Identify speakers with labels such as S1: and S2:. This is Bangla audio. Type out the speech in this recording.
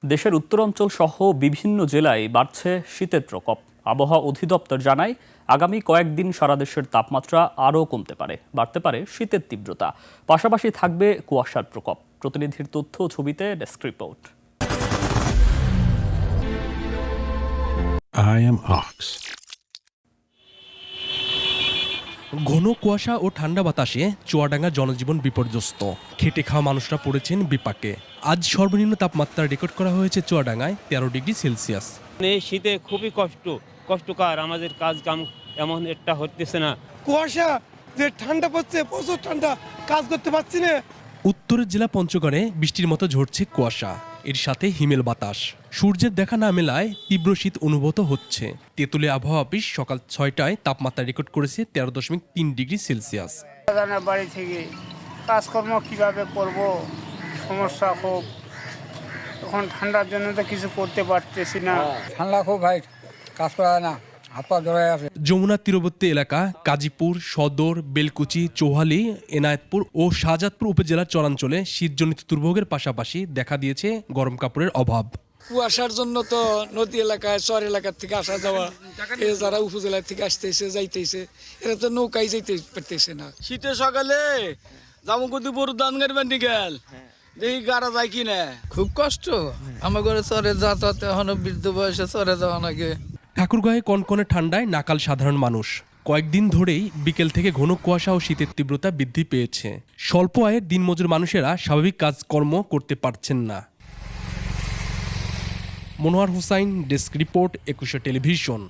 S1: দেশের উত্তরাঞ্চল সহ বিভিন্ন জেলায় বাড়ছে শীতের প্রকোপ। আবহাওয়া অধিদপ্তর জানায়, আগামী কয়েকদিন সারা দেশের তাপমাত্রা আরও কমতে পারে, বাড়তে পারে শীতের তীব্রতা, পাশাপাশি থাকবে কুয়াশার প্রকোপ। প্রতিনিধির তথ্য ছবিতে desk report.
S2: I am Ox. ঘন কুয়াশা ও ঠান্ডা বাতাসে চুয়াডাঙ্গা জনজীবন বিপর্যস্ত। খেটে খাওয়া মানুষরা পড়েছেন বিপাকে। আজ সর্বনিম্ন তাপমাত্রা রেকর্ড করা হয়েছে চুয়াডাঙ্গায় 13 ডিগ্রি সেলসিয়াস।
S3: এই শীতে খুবই কষ্টকর, আমাদের কাজ কাম এমন একটা হতেছে না।
S4: কুয়াশা যে ঠান্ডা পড়ছে, প্রচুর ঠান্ডা, কাজ করতে পারছি না।
S2: উত্তরের জেলা পঞ্চগড়ে বৃষ্টির মতো ঝরছে কুয়াশা, এর সাথে হিমেল বাতাস। সূর্যের দেখা না মেলায় তীব্র শীত অনুভূত হচ্ছে। তেঁতুলিয়া আবহাওয়া অফিস সকাল 6টায় তাপমাত্রা রেকর্ড করেছে 13.3 ডিগ্রি সেলসিয়াস।
S5: বাড়ি থেকে কাজকর্ম কিভাবে করব, সমস্যা খুব। এখন ঠান্ডার জন্য তো কিছু করতে পারতেছি না।
S6: ঠান্ডা খুব ভাই, কাজ করা যায় না, হাত পা ধরে আছে।
S2: যমুনা তীরবর্তী এলাকা গাজীপুর, সদর, বেলকুচি, চৌহালি, এনায়েতপুর ও শাহজাদপুর উপজেলার চরাঞ্চলে শীতজনিত দুর্ভোগের পাশাপাশি দেখা দিয়েছে গরম কাপড়ের অভাব।
S7: কুয়াশার জন্য তো নদী এলাকায়, শহর এলাকার থেকে আসা যাওয়া, যারা উপজেলা থেকে আসতেছে যাইতেছে, এরা তো নৌকায় যাইতে পারতেছে না।
S8: শীতের সকালে যেমন কিন্তু বড় দান গাড়বেন গেল দেখি গাড়া যায় কি না।
S7: খুব কষ্ট আমার ঘরে চরে যাতায়াত, এখনো বৃদ্ধ বয়সে চরে যাওয়া লাগে।
S2: ঠাকুরগাঁয়ে কনকনে ঠান্ডায় নাকাল সাধারণ মানুষ। কয়েকদিন ধরেই বিকেল থেকে ঘন কুয়াশা ও শীতের তীব্রতা বৃদ্ধি পেয়েছে। স্বল্প আয়ের দিনমজুর মানুষেরা স্বাভাবিক কাজকর্ম করতে পারছেন না। Monowar Hossain, desk report, 21 television.